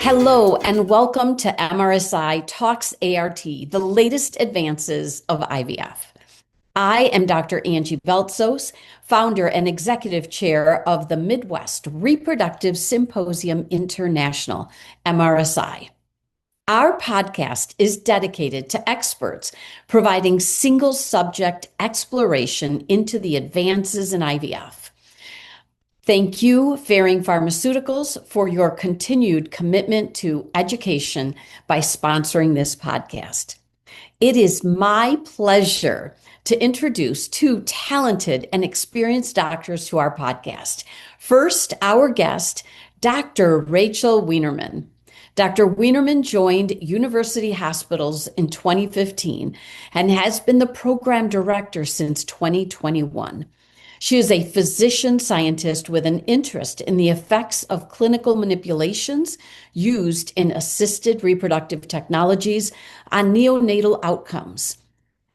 Hello and welcome to MRSI Talks ART, the latest advances of IVF. I am Dr. Angie Beltsos, founder and executive chair of the Midwest Reproductive Symposium International, MRSI. Our podcast is dedicated to experts providing single subject exploration into the advances in IVF. Thank you, Ferring Pharmaceuticals, for your continued commitment to education by sponsoring this podcast. It is my pleasure to introduce two talented and experienced doctors to our podcast. First, our guest, Dr. Rachel Weinerman. Dr. Weinerman joined University Hospitals in 2015 and has been the program director since 2021. She is a physician scientist with an interest in the effects of clinical manipulations used in assisted reproductive technologies on neonatal outcomes.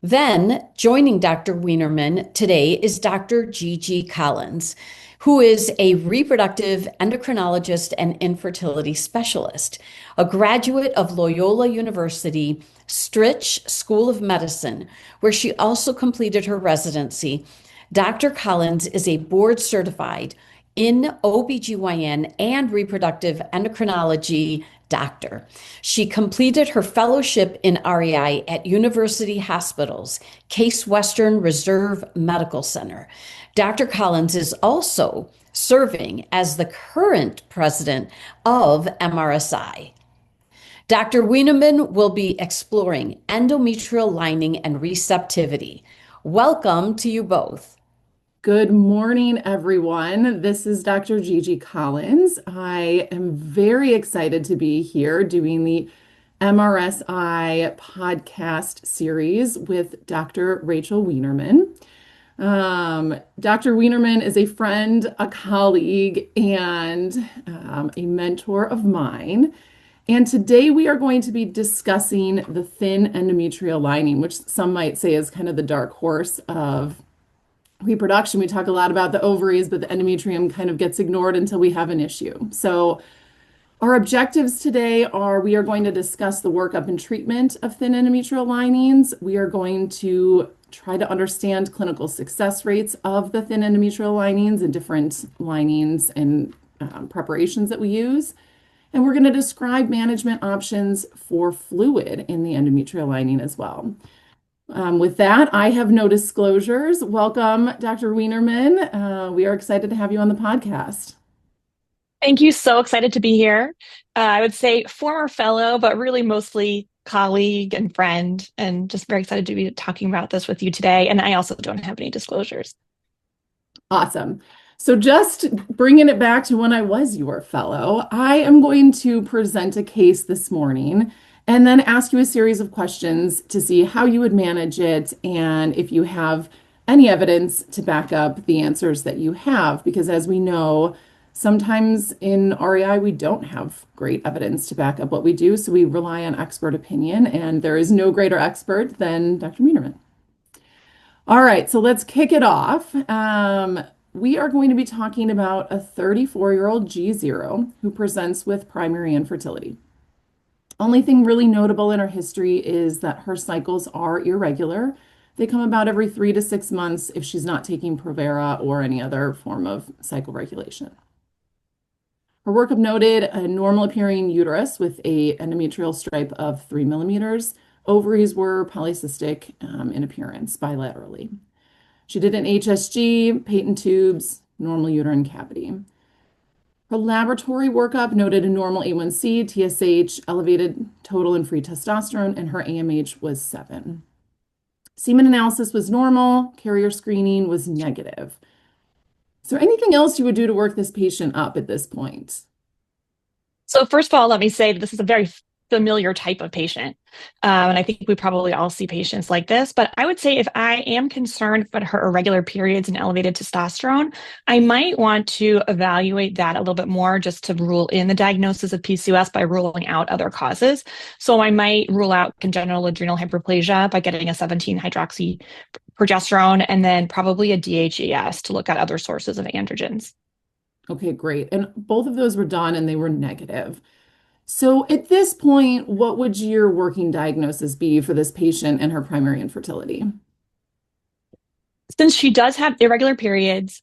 Then, joining Dr. Weinerman today is Dr. Gigi Collins, who is a reproductive endocrinologist and infertility specialist, a graduate of Loyola University Stritch School of Medicine, where she also completed her residency. Dr. Collins is a board certified in OBGYN and reproductive endocrinology doctor. She completed her fellowship in REI at University Hospitals, Case Western Reserve Medical Center. Dr. Collins is also serving as the current president of MRSI. Dr. Weinerman will be exploring endometrial lining and receptivity. Welcome to you both. Good morning, everyone. This is Dr. Gigi Collins. I am very excited to be here doing the MRSI podcast series with Dr. Rachel Weinerman. Dr. Weinerman is a friend, a colleague, and a mentor of mine. And today we are going to be discussing the thin endometrial lining, which some might say is kind of the dark horse of reproduction. We talk a lot about the ovaries, but the endometrium kind of gets ignored until we have an issue. So our objectives today are we are going to discuss the workup and treatment of thin endometrial linings. We are going to try to understand clinical success rates of the thin endometrial linings and different linings and preparations that we use. And we're going to describe management options for fluid in the endometrial lining as well. With that, I have no disclosures. Welcome, Dr. Weinerman. We are excited to have you on the podcast. Thank you. So excited to be here. I would say former fellow, but really mostly colleague and friend, and just very excited to be talking about this with you today. And I also don't have any disclosures. Awesome. So just bringing it back to when I was your fellow, I am going to present a case this morning and then ask you a series of questions to see how you would manage it and if you have any evidence to back up the answers that you have. Because as we know, sometimes in REI, we don't have great evidence to back up what we do, so we rely on expert opinion, and there is no greater expert than Dr. Weinerman. All right, so let's kick it off. We are going to be talking about a 34-year-old G0 who presents with primary infertility. Only thing really notable in her history is that her cycles are irregular. They come about every 3 to 6 months if she's not taking Provera or any other form of cycle regulation. Her workup noted a normal appearing uterus with a endometrial stripe of 3 millimeters. Ovaries were polycystic in appearance bilaterally. She did an HSG, patent tubes, normal uterine cavity. Her laboratory workup noted a normal A1C, TSH, elevated total and free testosterone, and her AMH was 7. Semen analysis was normal. Carrier screening was negative. Is there anything else you would do to work this patient up at this point? So first of all, let me say that this is a very familiar type of patient. And I think we probably all see patients like this, but I would say if I am concerned about her irregular periods and elevated testosterone, I might want to evaluate that a little bit more just to rule in the diagnosis of PCOS by ruling out other causes. So I might rule out congenital adrenal hyperplasia by getting a 17-hydroxyprogesterone and then probably a DHES to look at other sources of androgens. Okay, great. And both of those were done and they were negative. So at this point, what would your working diagnosis be for this patient and her primary infertility? Since she does have irregular periods,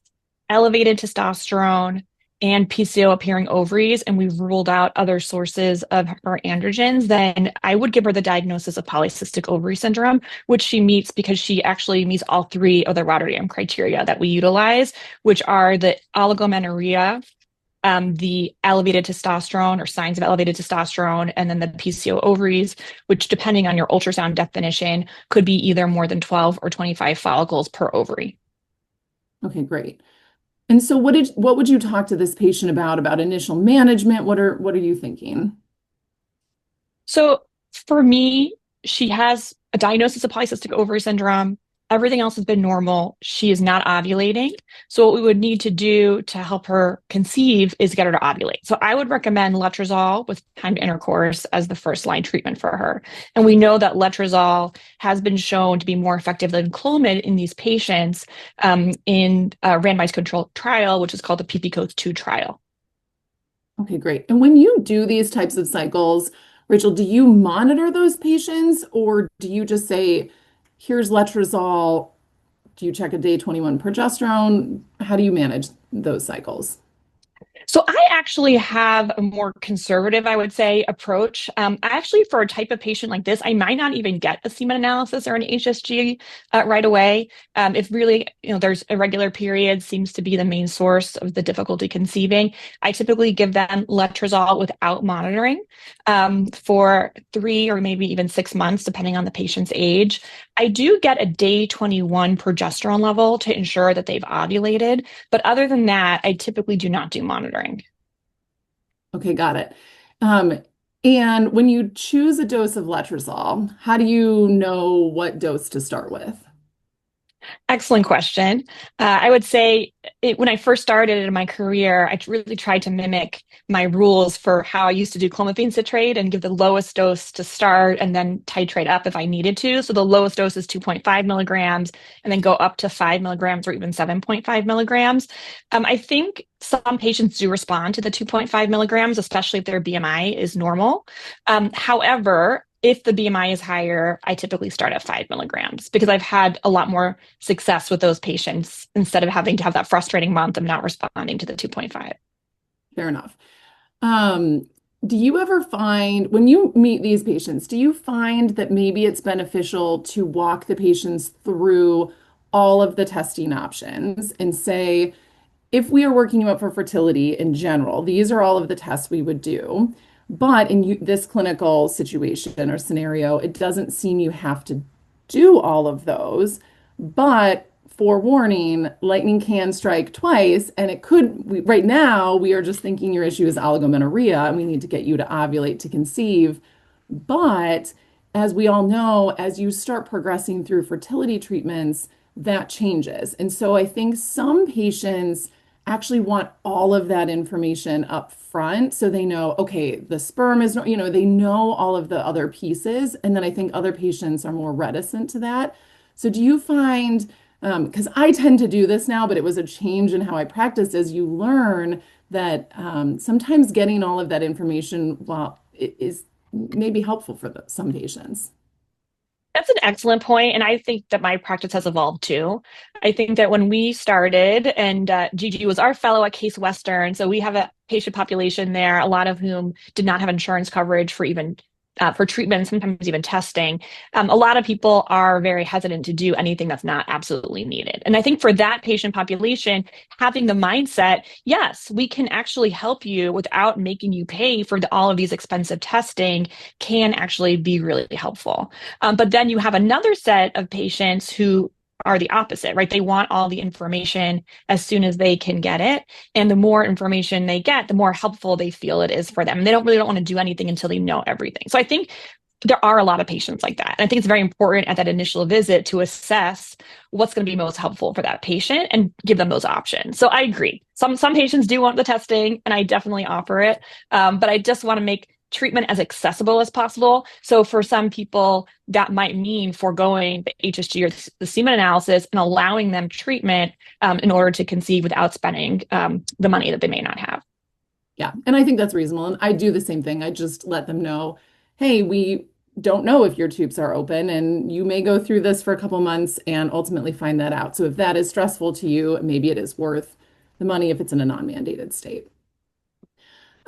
elevated testosterone, and PCO appearing ovaries, and we've ruled out other sources of her androgens, then I would give her the diagnosis of polycystic ovary syndrome, which she meets because she actually meets all three of the Rotterdam criteria that we utilize, which are the oligomenorrhea, the elevated testosterone or signs of elevated testosterone, and then the PCO ovaries, which depending on your ultrasound definition, could be either more than 12 or 25 follicles per ovary. Okay, great. And so what would you talk to this patient about initial management? What are you thinking? So for me, she has a diagnosis of polycystic ovary syndrome. Everything else has been normal. She is not ovulating. So what we would need to do to help her conceive is get her to ovulate. So I would recommend letrozole with timed intercourse as the first line treatment for her. And we know that letrozole has been shown to be more effective than Clomid in these patients in a randomized controlled trial, which is called the PPCOS2 trial. Okay, great. And when you do these types of cycles, Rachel, do you monitor those patients or do you just say, here's letrozole? Do you check a day 21 progesterone? How do you manage those cycles? So I actually have a more conservative, I would say, approach. Actually, for a type of patient like this, I might not even get a semen analysis or an HSG right away. If really, there's irregular periods seems to be the main source of the difficulty conceiving. I typically give them letrozole without monitoring for 3 or maybe even 6 months, depending on the patient's age. I do get a day 21 progesterone level to ensure that they've ovulated. But other than that, I typically do not do monitoring. Okay, got it. And when you choose a dose of letrozole, how do you know what dose to start with? Excellent question. I would say when I first started in my career, I really tried to mimic my rules for how I used to do clomiphene citrate and give the lowest dose to start and then titrate up if I needed to. So the lowest dose is 2.5 milligrams and then go up to 5 milligrams or even 7.5 milligrams. I think some patients do respond to the 2.5 milligrams, especially if their BMI is normal. However, if the BMI is higher, I typically start at 5 milligrams because I've had a lot more success with those patients instead of having to have that frustrating month of not responding to the 2.5. Fair enough. Do you ever find, when you meet these patients, do you find that maybe it's beneficial to walk the patients through all of the testing options and say, if we are working you up for fertility in general, these are all of the tests we would do. But in this clinical situation or scenario, it doesn't seem you have to do all of those. But forewarning, lightning can strike twice, and it could, right now, we are just thinking your issue is oligomenorrhea, and we need to get you to ovulate to conceive. But as we all know, as you start progressing through fertility treatments, that changes. And so I think some patients actually want all of that information up front so they know, okay, the sperm is, they know all of the other pieces. And then I think other patients are more reticent to that. So do you find, because I tend to do this now, but it was a change in how I practice, as you learn that sometimes getting all of that information, well, it is maybe helpful for some patients. That's an excellent point, and I think that my practice has evolved too. I think that when we started, and Gigi was our fellow at Case Western, so we have a patient population there, a lot of whom did not have insurance coverage for even for treatment, sometimes even testing. A lot of people are very hesitant to do anything that's not absolutely needed. And I think for that patient population, having the mindset, yes, we can actually help you without making you pay for all of these expensive testing can actually be really helpful. But then you have another set of patients who are the opposite, right? They want all the information as soon as they can get it. And the more information they get, the more helpful they feel it is for them. And they don't want to do anything until they know everything. So I think there are a lot of patients like that. And I think it's very important at that initial visit to assess what's going to be most helpful for that patient and give them those options. So I agree. Some patients do want the testing, and I definitely offer it. But I just want to make treatment as accessible as possible. So for some people, that might mean foregoing the HSG or the semen analysis and allowing them treatment in order to conceive without spending the money that they may not have. Yeah. And I think that's reasonable. And I do the same thing. I just let them know, hey, we don't know if your tubes are open, and you may go through this for a couple months and ultimately find that out. So if that is stressful to you, maybe it is worth the money if it's in a non-mandated state.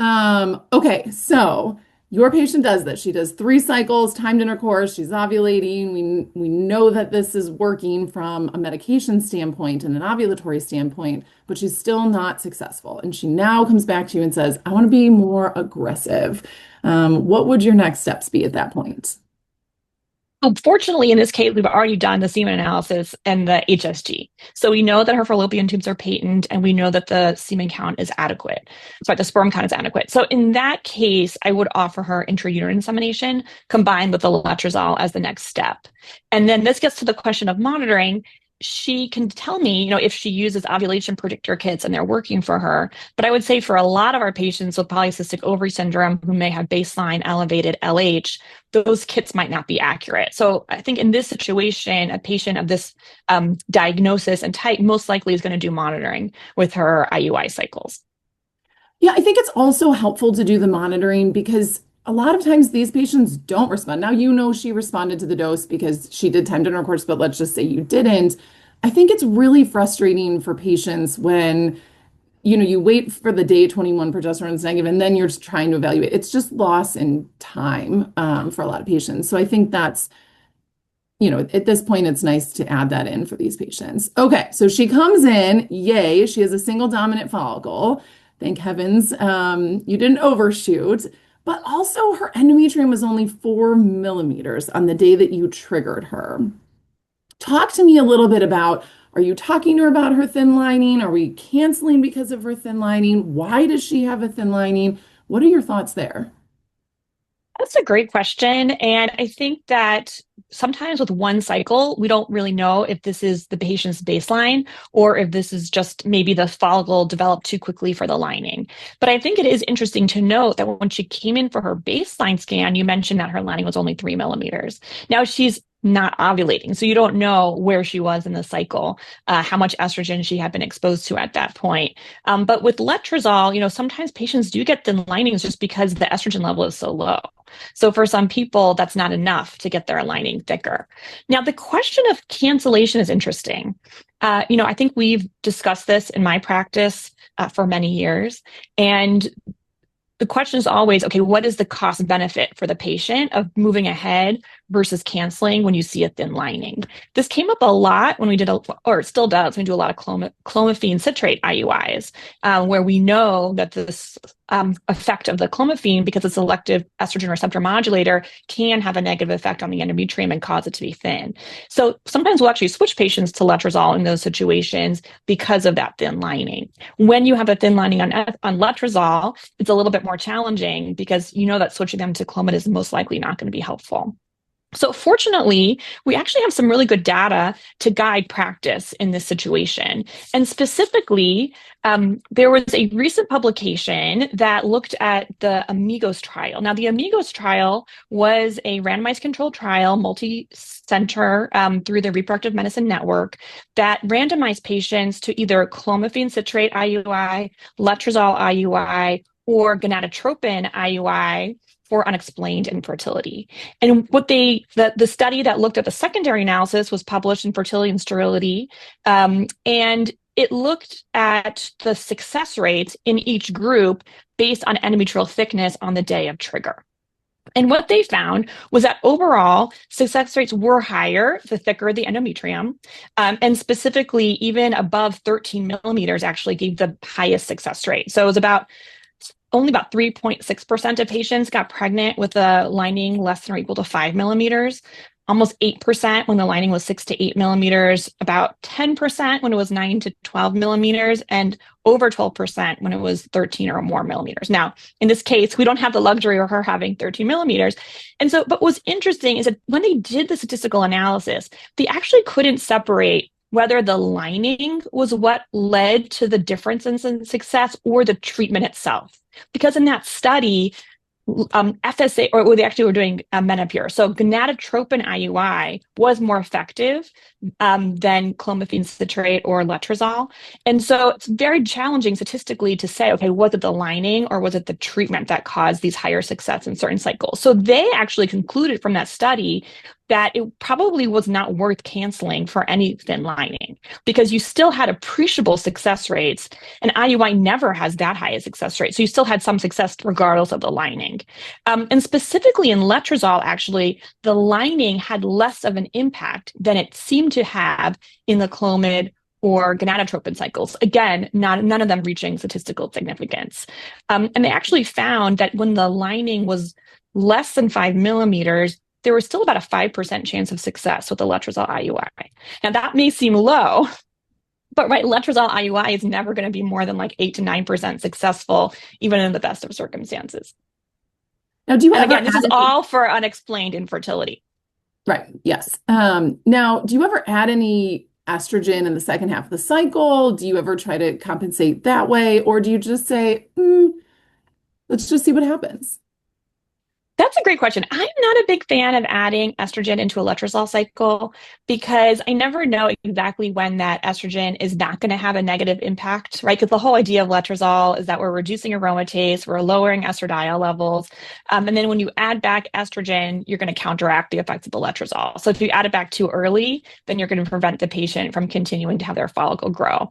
Okay, so your patient does this. She does 3 cycles, timed intercourse. She's ovulating. We know that this is working from a medication standpoint and an ovulatory standpoint, but she's still not successful. And she now comes back to you and says, I want to be more aggressive. What would your next steps be at that point? Fortunately, in this case, we've already done the semen analysis and the HSG. So we know that her fallopian tubes are patent, and we know that the semen count is adequate. Sorry, the sperm count is adequate. So in that case, I would offer her intrauterine insemination combined with the letrozole as the next step. And then this gets to the question of monitoring. She can tell me, if she uses ovulation predictor kits and they're working for her. But I would say for a lot of our patients with polycystic ovary syndrome who may have baseline elevated LH, those kits might not be accurate. So I think in this situation, a patient of this diagnosis and type most likely is going to do monitoring with her IUI cycles. Yeah, I think it's also helpful to do the monitoring because a lot of times these patients don't respond. Now, she responded to the dose because she did timed intercourse, but let's just say you didn't. I think it's really frustrating for patients when, you wait for the day 21 progesterone is negative and then you're just trying to evaluate. It's just loss in time for a lot of patients. So I think that's, at this point, it's nice to add that in for these patients. Okay, so she comes in, yay, she has a single dominant follicle. Thank heavens you didn't overshoot. But also her endometrium was only 4 millimeters on the day that you triggered her. Talk to me a little bit about, are you talking to her about her thin lining? Are we canceling because of her thin lining? Why does she have a thin lining? What are your thoughts there? That's a great question. And I think that sometimes with one cycle, we don't really know if this is the patient's baseline or if this is just maybe the follicle developed too quickly for the lining. But I think it is interesting to note that when she came in for her baseline scan, you mentioned that her lining was only 3 millimeters. Now she's not ovulating. So you don't know where she was in the cycle, how much estrogen she had been exposed to at that point. But with letrozole, sometimes patients do get thin linings just because the estrogen level is so low. So for some people, that's not enough to get their lining thicker. Now, the question of cancellation is interesting. I think we've discussed this in my practice for many years. And the question is always, okay, what is the cost benefit for the patient of moving ahead versus canceling when you see a thin lining? This came up a lot when we did, or it still does, when we do a lot of clomiphene citrate IUIs, where we know that this effect of the clomiphene, because it's a selective estrogen receptor modulator, can have a negative effect on the endometrium and cause it to be thin. So sometimes we'll actually switch patients to letrozole in those situations because of that thin lining. When you have a thin lining on letrozole, it's a little bit more challenging because you know that switching them to Clomid is most likely not going to be helpful. So fortunately, we actually have some really good data to guide practice in this situation. And specifically, there was a recent publication that looked at the AMIGOS trial. Now, the AMIGOS trial was a randomized controlled trial, multi-center through the Reproductive Medicine Network that randomized patients to either clomiphene citrate IUI, letrozole IUI, or gonadotropin IUI for unexplained infertility. And what the study that looked at the secondary analysis was published in Fertility and Sterility, and it looked at the success rates in each group based on endometrial thickness on the day of trigger. And what they found was that overall success rates were higher the thicker the endometrium, and specifically even above 13 millimeters actually gave the highest success rate. So it was only about 3.6% of patients got pregnant with a lining less than or equal to 5 millimeters, almost 8% when the lining was 6 to 8 millimeters, about 10% when it was 9 to 12 millimeters, and over 12% when it was 13 or more millimeters. Now, in this case, we don't have the luxury of her having 13 millimeters. And so, but what's interesting is that when they did the statistical analysis, they actually couldn't separate whether the lining was what led to the difference in success or the treatment itself. Because in that study, FSA, or they actually were doing Menopur. So gonadotropin IUI was more effective than clomiphene citrate or letrozole. And so it's very challenging statistically to say, okay, was it the lining or was it the treatment that caused these higher success in certain cycles? So they actually concluded from that study that it probably was not worth canceling for any thin lining because you still had appreciable success rates, and IUI never has that high a success rate. So you still had some success regardless of the lining. And specifically in letrozole, actually, the lining had less of an impact than it seemed to have in the clomid or gonadotropin cycles. Again, none of them reaching statistical significance. And they actually found that when the lining was less than 5 millimeters, there was still about a 5% chance of success with the letrozole IUI. Now that may seem low, but right, letrozole IUI is never going to be more than like 8 to 9% successful, even in the best of circumstances. Now, do you and ever again, this is all for unexplained infertility. Right. Yes. Now, do you ever add any estrogen in the second half of the cycle? Do you ever try to compensate that way? Or do you just say, let's just see what happens? That's a great question. I'm not a big fan of adding estrogen into a letrozole cycle because I never know exactly when that estrogen is not going to have a negative impact, right? Because the whole idea of letrozole is that we're reducing aromatase, we're lowering estradiol levels. And then when you add back estrogen, you're going to counteract the effects of the letrozole. So if you add it back too early, then you're going to prevent the patient from continuing to have their follicle grow.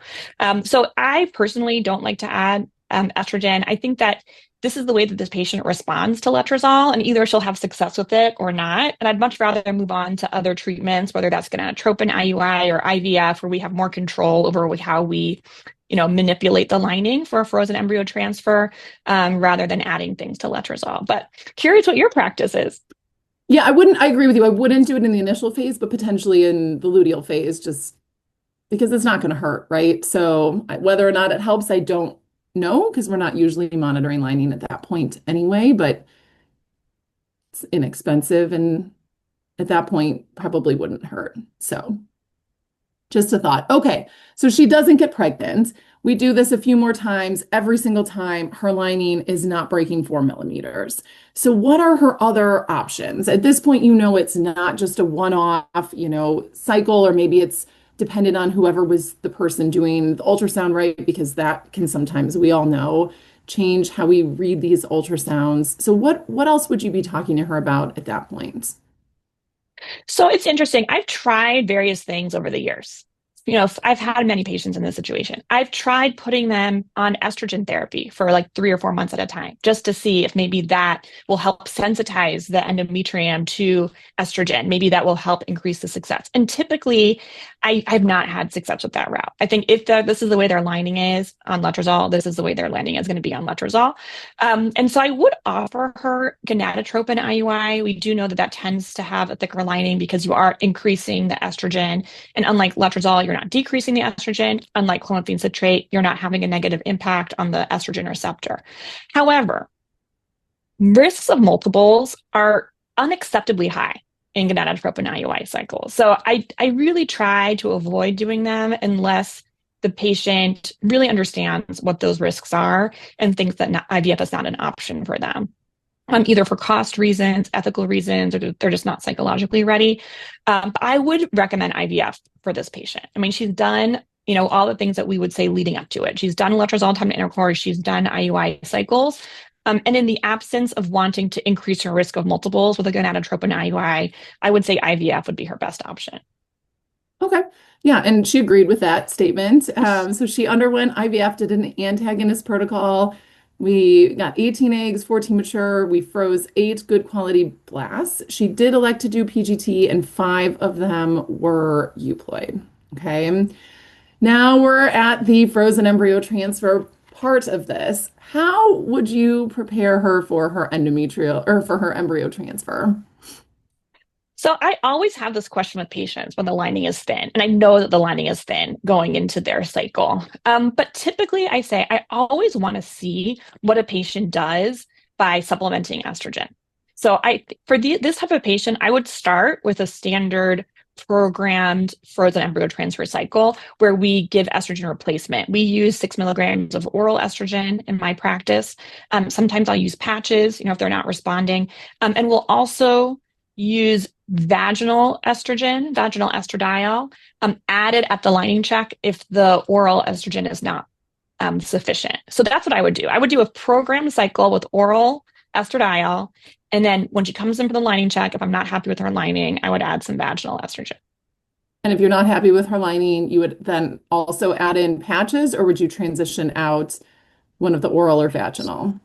So I personally don't like to add estrogen. I think that this is the way that this patient responds to letrozole, and either she'll have success with it or not. And I'd much rather move on to other treatments, whether that's gonadotropin IUI or IVF, where we have more control over how we, manipulate the lining for a frozen embryo transfer, rather than adding things to letrozole. But curious what your practice is. Yeah, I agree with you. I wouldn't do it in the initial phase, but potentially in the luteal phase, just because it's not going to hurt, right? So whether or not it helps, I don't know, because we're not usually monitoring lining at that point anyway, but it's inexpensive and at that point probably wouldn't hurt. So just a thought. Okay, so she doesn't get pregnant. We do this a few more times. Every single time her lining is not breaking 4 millimeters. So what are her other options? At this point, it's not just a one-off, cycle, or maybe it's dependent on whoever was the person doing the ultrasound, right? Because that can sometimes, we all know, change how we read these ultrasounds. So what else would you be talking to her about at that point? So it's interesting. I've tried various things over the years. I've had many patients in this situation. I've tried putting them on estrogen therapy for like 3 or 4 months at a time, just to see if maybe that will help sensitize the endometrium to estrogen. Maybe that will help increase the success. And typically, I've not had success with that route. I think if this is the way their lining is on letrozole, this is the way their lining is going to be on letrozole. And so I would offer her gonadotropin IUI. We do know that tends to have a thicker lining because you are increasing the estrogen. And unlike letrozole, you're not decreasing the estrogen. Unlike clomiphene citrate, you're not having a negative impact on the estrogen receptor. However, risks of multiples are unacceptably high in gonadotropin IUI cycles. So I really try to avoid doing them unless the patient really understands what those risks are and thinks that IVF is not an option for them. Either for cost reasons, ethical reasons, or they're just not psychologically ready. But I would recommend IVF for this patient. I mean, she's done, all the things that we would say leading up to it. She's done letrozole time to intercourse. She's done IUI cycles. And in the absence of wanting to increase her risk of multiples with a gonadotropin IUI, I would say IVF would be her best option. Okay. Yeah, and she agreed with that statement. So she underwent IVF, did an antagonist protocol. We got 18 eggs, 14 mature. We froze 8 good quality blasts. She did elect to do PGT, and 5 of them were euploid. Okay. Now we're at the frozen embryo transfer part of this. How would you prepare her for her endometrial or for her embryo transfer? So I always have this question with patients when the lining is thin, and I know that the lining is thin going into their cycle. But typically I say I always want to see what a patient does by supplementing estrogen. So for this type of patient, I would start with a standard programmed frozen embryo transfer cycle where we give estrogen replacement. We use 6 milligrams of oral estrogen in my practice. Sometimes I'll use patches, if they're not responding. And we'll also use vaginal estrogen, vaginal estradiol, added at the lining check if the oral estrogen is not sufficient. So that's what I would do. I would do a programmed cycle with oral estradiol. And then when she comes in for the lining check, if I'm not happy with her lining, I would add some vaginal estrogen. And if you're not happy with her lining, you would then also add in patches, or would you transition out one of the oral or vaginal?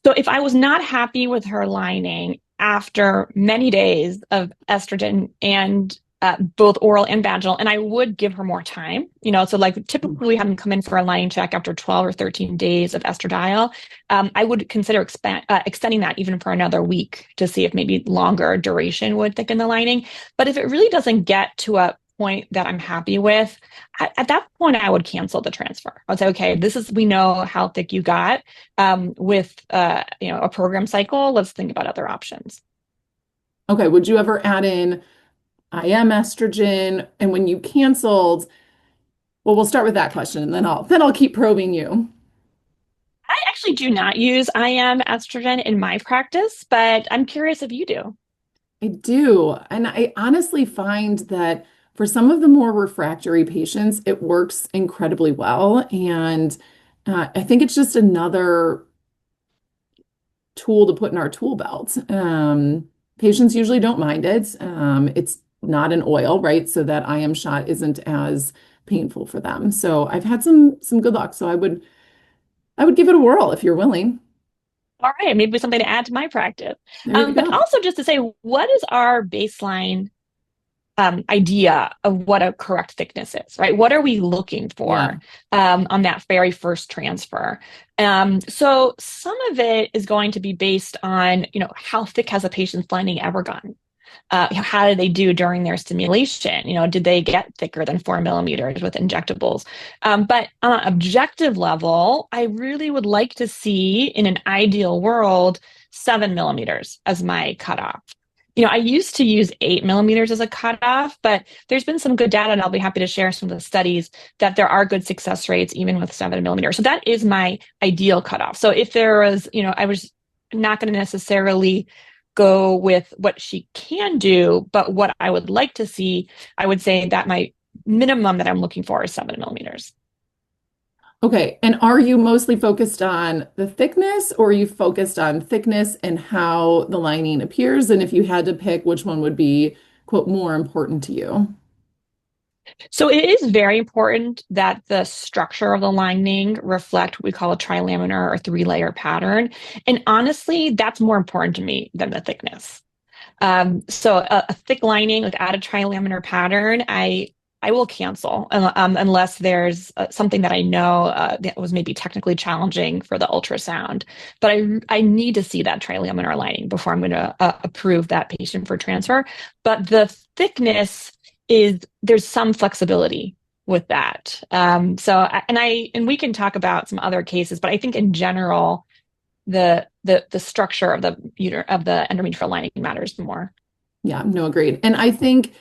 So if I was not happy with her lining after many days of estrogen and both oral and vaginal, and I would give her more time, so like typically we have them come in for a lining check after 12 or 13 days of estradiol. I would consider extending that even for another week to see if maybe longer duration would thicken the lining. But if it really doesn't get to a point that I'm happy with, at that point, I would cancel the transfer. I would say, okay, we know how thick you got with, a program cycle. Let's think about other options. Okay. Would you ever add in IM estrogen? And when you canceled, well, we'll start with that question and then I'll keep probing you. I actually do not use IM estrogen in my practice, but I'm curious if you do. I do. And I honestly find that for some of the more refractory patients, it works incredibly well. And I think it's just another tool to put in our tool belt. Patients usually don't mind it. It's not an oil, right? So that IM shot isn't as painful for them. So I've had some good luck. So I would give it a whirl if you're willing. All right, maybe something to add to my practice. There you But go. also just to say, what is our baseline idea of what a correct thickness is, right? What are we looking for on that very first transfer? So some of it is going to be based on, how thick has a patient's lining ever gotten? How did they do during their stimulation? Did they get thicker than 4 millimeters with injectables? But on an objective level, I really would like to see, in an ideal world, 7 millimeters as my cutoff. I used to use 8 millimeters as a cutoff, but there's been some good data, and I'll be happy to share some of the studies that there are good success rates even with 7 millimeters. So that is my ideal cutoff. So if there was, I was not going to necessarily go with what she can do, but what I would like to see, I would say that my minimum that I'm looking for is 7 millimeters. Okay. And are you mostly focused on the thickness, or are you focused on thickness and how the lining appears? And if you had to pick, which one would be, quote, more important to you? So it is very important that the structure of the lining reflect what we call a trilaminar or 3-layer pattern. And honestly, that's more important to me than the thickness. So a thick lining without a trilaminar pattern, I will cancel unless there's something that I know that was maybe technically challenging for the ultrasound. But I need to see that trilaminar lining before I'm going to approve that patient for transfer. But the thickness there's some flexibility with that. And we can talk about some other cases, but I think in general, the structure of the endometrial lining matters more. Yeah, no, agreed. And I think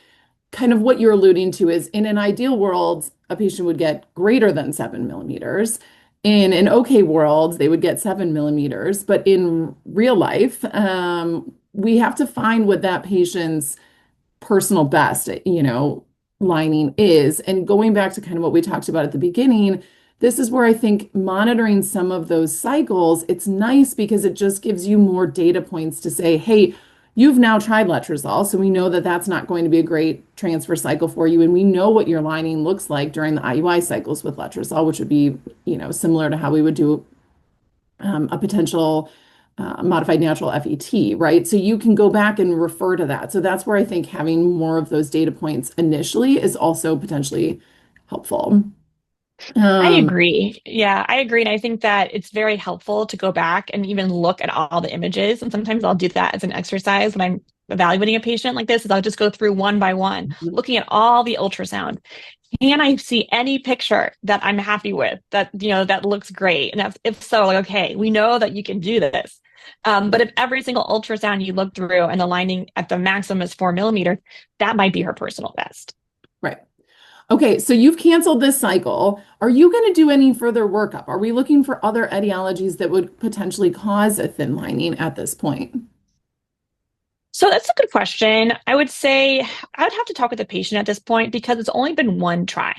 kind of what you're alluding to is, in an ideal world, a patient would get greater than 7 millimeters. In an okay world, they would get 7 millimeters. But in real life, we have to find what that patient's personal best, lining is. And going back to kind of what we talked about at the beginning, this is where I think monitoring some of those cycles, it's nice because it just gives you more data points to say, hey, you've now tried letrozole, so we know that that's not going to be a great transfer cycle for you. And we know what your lining looks like during the IUI cycles with letrozole, which would be, similar to how we would do a potential modified natural FET, right? So you can go back and refer to that. So that's where I think having more of those data points initially is also potentially helpful. I agree. Yeah, I agree. And I think that it's very helpful to go back and even look at all the images. And sometimes I'll do that as an exercise when I'm evaluating a patient like this, is I'll just go through one by one, looking at all the ultrasound. can I see any picture that I'm happy with, that, that looks great? And if so, like, okay, we know that you can do this. But if every single ultrasound you look through and the lining at the maximum is 4 millimeters, that might be her personal best. Right. Okay, so you've canceled this cycle. Are you going to do any further workup? Are we looking for other etiologies that would potentially cause a thin lining at this point? So that's a good question. I would say I would have to talk with the patient at this point because it's only been one try.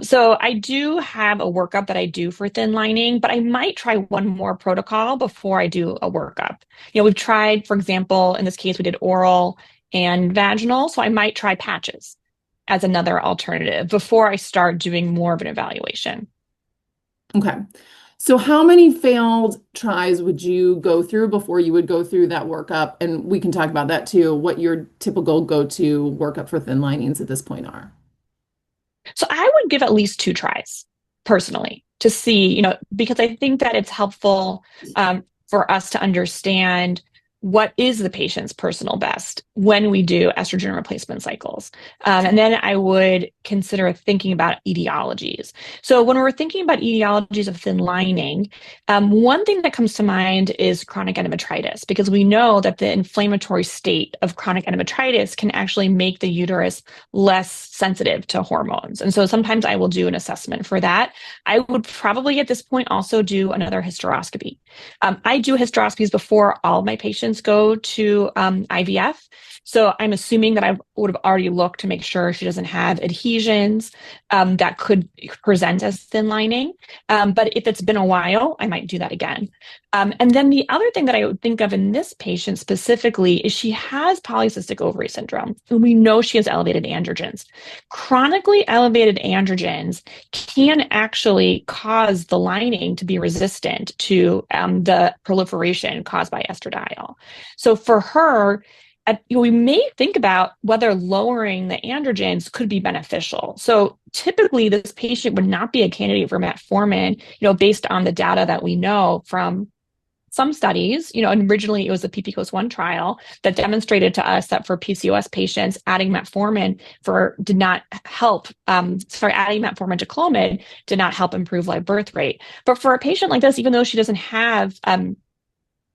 So I do have a workup that I do for thin lining, but I might try one more protocol before I do a workup. We've tried, for example, in this case, we did oral and vaginal, so I might try patches as another alternative before I start doing more of an evaluation. Okay. So how many failed tries would you go through before you would go through that workup? And we can talk about that too, what your typical go-to workup for thin linings at this point are. So I would give at least 2 tries personally to see, because I think that it's helpful for us to understand what is the patient's personal best when we do estrogen replacement cycles. And then I would consider thinking about etiologies. So when we're thinking about etiologies of thin lining, one thing that comes to mind is chronic endometritis, because we know that the inflammatory state of chronic endometritis can actually make the uterus less sensitive to hormones. And so sometimes I will do an assessment for that. I would probably at this point also do another hysteroscopy. I do hysteroscopies before all of my patients go to IVF. So I'm assuming that I would have already looked to make sure she doesn't have adhesions that could present as thin lining. But if it's been a while, I might do that again. And then the other thing that I would think of in this patient specifically is she has polycystic ovary syndrome, and we know she has elevated androgens. Chronically elevated androgens can actually cause the lining to be resistant to the proliferation caused by estradiol. So for her, we may think about whether lowering the androgens could be beneficial. So typically, this patient would not be a candidate for metformin, based on the data that we know from some studies. And originally it was the PPCOS1 trial that demonstrated to us that for PCOS patients, adding metformin did not help. Adding metformin to Clomid did not help improve live birth rate. But for a patient like this, even though she doesn't have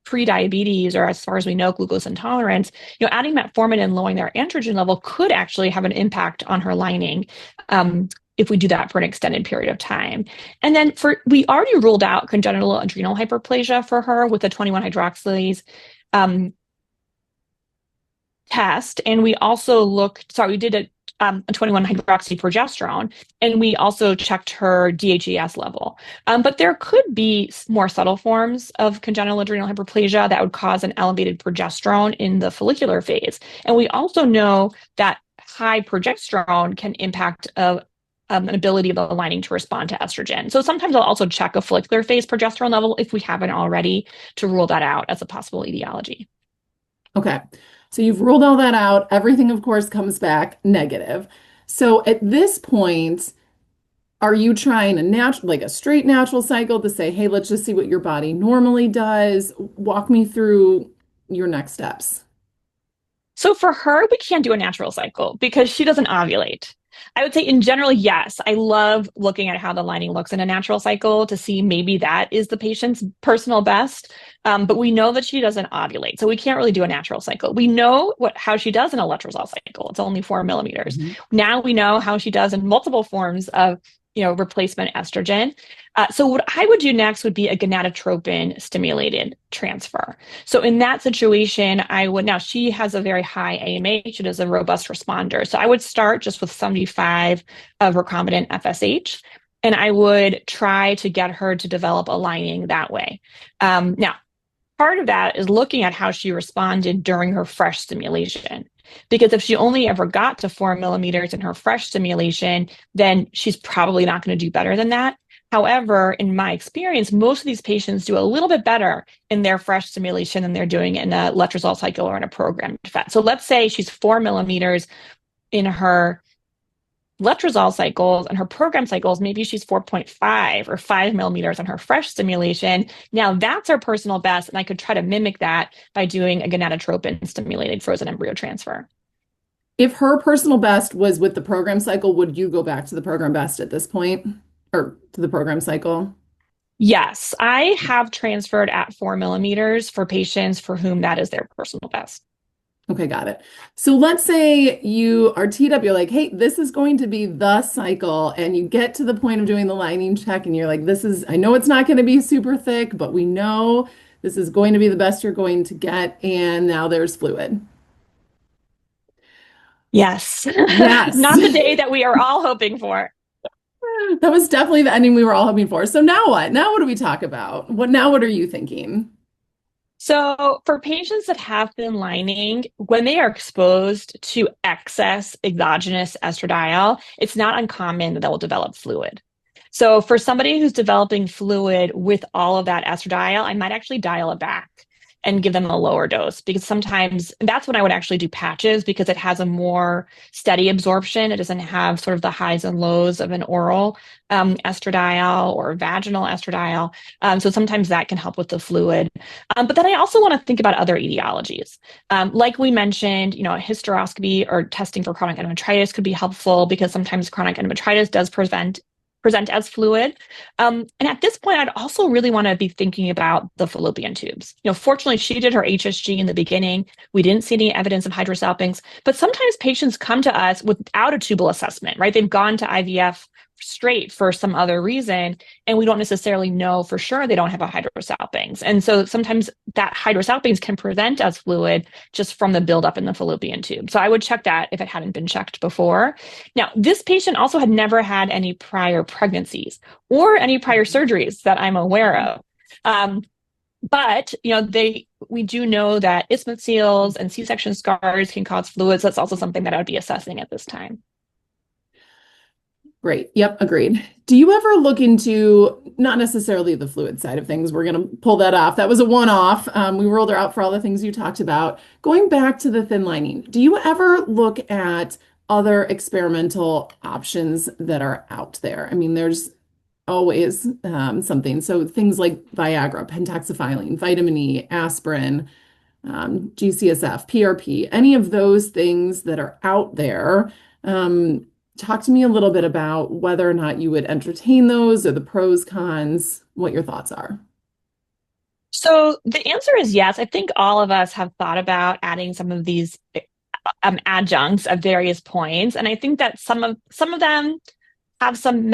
pre-diabetes, or as far as we know, glucose intolerance, adding metformin and lowering their androgen level could actually have an impact on her lining if we do that for an extended period of time. And then we already ruled out congenital adrenal hyperplasia for her with the 21-hydroxylase test. And we also we did a 21-hydroxyprogesterone, and we also checked her DHEAS level. But there could be more subtle forms of congenital adrenal hyperplasia that would cause an elevated progesterone in the follicular phase. And we also know that high progesterone can impact an ability of the lining to respond to estrogen. So sometimes I'll also check a follicular phase progesterone level if we haven't already, to rule that out as a possible etiology. Okay. So you've ruled all that out. Everything, of course, comes back negative. So at this point, are you trying a straight natural cycle to say, hey, let's just see what your body normally does? Walk me through your next steps. So for her, we can't do a natural cycle because she doesn't ovulate. I would say in general, yes, I love looking at how the lining looks in a natural cycle to see maybe that is the patient's personal best. But we know that she doesn't ovulate, so we can't really do a natural cycle. We know how she does in a letrozole cycle. It's only 4 millimeters. Mm-hmm. Now we know how she does in multiple forms of replacement estrogen. So what I would do next would be a gonadotropin stimulated transfer. So in that situation, now she has a very high AMH, it is a robust responder. So I would start just with 75 of recombinant FSH, and I would try to get her to develop a lining that way. Now, part of that is looking at how she responded during her fresh stimulation. Because if she only ever got to 4 millimeters in her fresh stimulation, then she's probably not going to do better than that. However, in my experience, most of these patients do a little bit better in their fresh stimulation than they're doing in a letrozole cycle or in a programmed FET. So let's say she's 4 millimeters in her letrozole cycles, and her program cycles, maybe she's 4.5 or 5 millimeters on her fresh stimulation. Now that's her personal best, and I could try to mimic that by doing a gonadotropin stimulated frozen embryo transfer. If her personal best was with the program cycle, would you go back to the program best at this point or to the program cycle? Yes, I have transferred at 4 millimeters for patients for whom that is their personal best. Okay, got it. So let's say you are teed up, you're like, hey, this is going to be the cycle, and you get to the point of doing the lining check, and you're like, I know it's not going to be super thick, but we know this is going to be the best you're going to get, and now there's fluid. Yes. Yes. Not the day that we are all hoping for. That was definitely the ending we were all hoping for. So now what? Now what do we talk about? What are you thinking? So for patients that have thin lining, when they are exposed to excess exogenous estradiol, it's not uncommon that they will develop fluid. So for somebody who's developing fluid with all of that estradiol, I might actually dial it back and give them a lower dose, because sometimes that's when I would actually do patches, because it has a more steady absorption. It doesn't have sort of the highs and lows of an oral estradiol or vaginal estradiol. So sometimes that can help with the fluid. But then I also want to think about other etiologies. Like we mentioned, a hysteroscopy or testing for chronic endometritis could be helpful, because sometimes chronic endometritis does present as fluid. And at this point, I'd also really want to be thinking about the fallopian tubes. Fortunately, she did her HSG in the beginning. We didn't see any evidence of hydrosalpinx, but sometimes patients come to us without a tubal assessment, right? They've gone to IVF straight for some other reason, and we don't necessarily know for sure they don't have a hydrosalpinx. And so sometimes that hydrosalpinx can present as fluid just from the buildup in the fallopian tube. So I would check that if it hadn't been checked before. Now, this patient also had never had any prior pregnancies or any prior surgeries that I'm aware of. But we do know that isthmus seals and C-section scars can cause fluids. That's also something that I would be assessing at this time. Great. Yep, agreed. Do you ever look into, not necessarily the fluid side of things, we're going to pull that off. That was a one-off. We ruled her out for all the things you talked about. Going back to the thin lining, do you ever look at other experimental options that are out there? I mean, there's always something. So things like Viagra, pentoxifylline, vitamin E, aspirin, GCSF, PRP, any of those things that are out there. Talk to me a little bit about whether or not you would entertain those, or the pros, cons, what your thoughts are. So the answer is yes. I think all of us have thought about adding some of these adjuncts at various points. And I think that some of them have some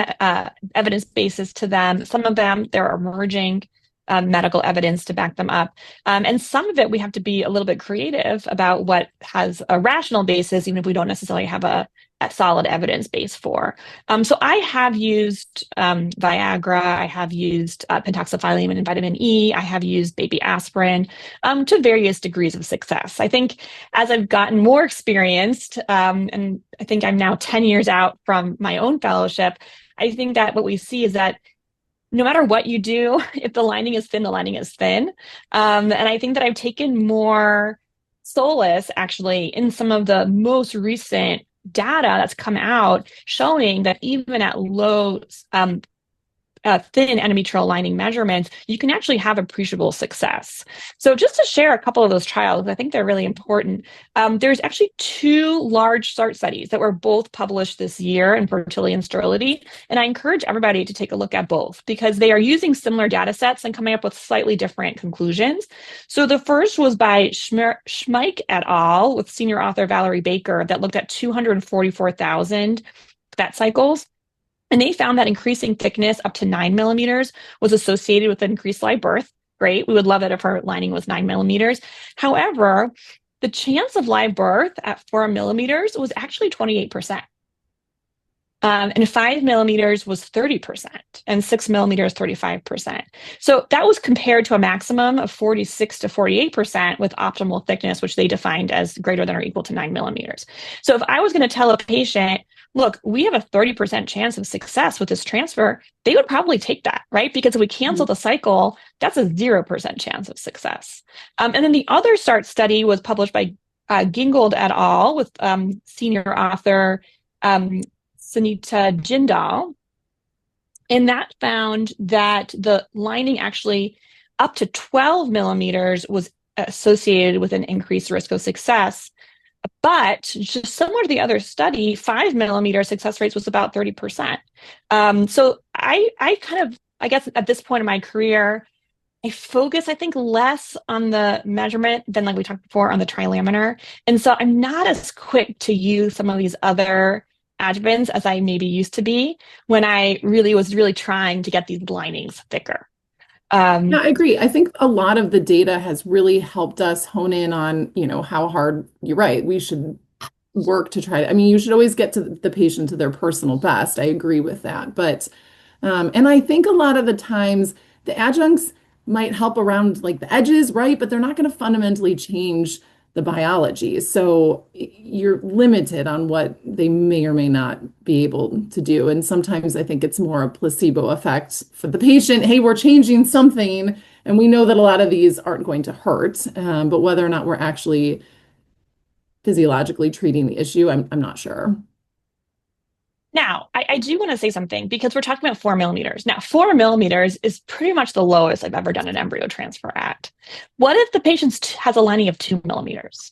evidence basis to them. Some of them, there are emerging medical evidence to back them up. And some of it, we have to be a little bit creative about what has a rational basis, even if we don't necessarily have a solid evidence base for. So I have used Viagra, I have used pentoxifylline and vitamin E, I have used baby aspirin to various degrees of success. I think as I've gotten more experienced, and I think I'm now 10 years out from my own fellowship, I think that what we see is that no matter what you do, if the lining is thin, the lining is thin. And I think that I've taken more solace actually in some of the most recent data that's come out showing that even at low thin endometrial lining measurements, you can actually have appreciable success. So just to share a couple of those trials, I think they're really important. There's actually 2 large SART studies that were both published this year in Fertility and Sterility. And I encourage everybody to take a look at both, because they are using similar data sets and coming up with slightly different conclusions. So the first was by Schmeich et al. With senior author Valerie Baker, that looked at 244,000 FET cycles. And they found that increasing thickness up to 9 millimeters was associated with increased live birth. Great. We would love it if her lining was 9 millimeters. However, the chance of live birth at 4 millimeters was actually 28%. And 5 millimeters was 30%, and 6 millimeters, 35%. So that was compared to a maximum of 46 to 48% with optimal thickness, which they defined as greater than or equal to 9 millimeters. So if I was going to tell a patient, look, we have a 30% chance of success with this transfer, they would probably take that, right? Because if we cancel the cycle, that's a 0% chance of success. And then the other START study was published by Gingold et al. With senior author Sunita Jindal. And that found that the lining actually up to 12 millimeters was associated with an increased risk of success. But just similar to the other study, 5 millimeter success rates was about 30%. So I kind of, I guess at this point in my career, I focus, I think, less on the measurement than like we talked before on the trilaminar. And so I'm not as quick to use some of these other adjuvants as I maybe used to be when I really was really trying to get these linings thicker. Yeah, I agree. I think a lot of the data has really helped us hone in on, how hard, you're right, we should work to try to, I mean, you should always get to the patient to their personal best. I agree with that. But, and I think a lot of the times the adjuncts might help around like the edges, right? But they're not going to fundamentally change the biology. So you're limited on what they may or may not be able to do. And sometimes I think it's more a placebo effect for the patient. Hey, we're changing something. And we know that a lot of these aren't going to hurt. But whether or not we're actually physiologically treating the issue, I'm not sure. Now, I do want to say something because we're talking about 4 millimeters. Now, 4 millimeters is pretty much the lowest I've ever done an embryo transfer at. What if the patient has a lining of 2 millimeters?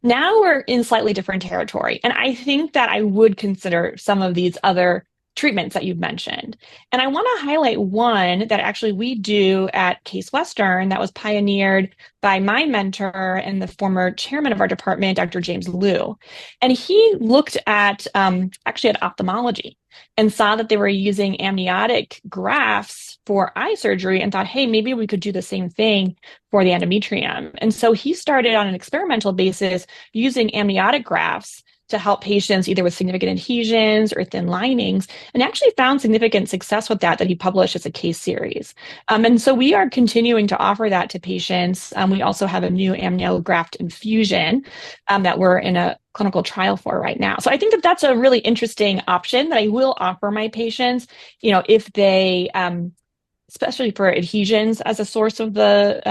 Now we're in slightly different territory. And I think that I would consider some of these other treatments that you've mentioned. And I want to highlight one that actually we do at Case Western that was pioneered by my mentor and the former chairman of our department, Dr. James Liu. And he looked at actually at ophthalmology and saw that they were using amniotic grafts for eye surgery and thought, hey, maybe we could do the same thing for the endometrium. And so he started on an experimental basis using amniotic grafts to help patients either with significant adhesions or thin linings, and actually found significant success with that he published as a case series. And so we are continuing to offer that to patients. We also have a new amniograft infusion that we're in a clinical trial for right now. So I think that that's a really interesting option that I will offer my patients, if they especially for adhesions as a source of the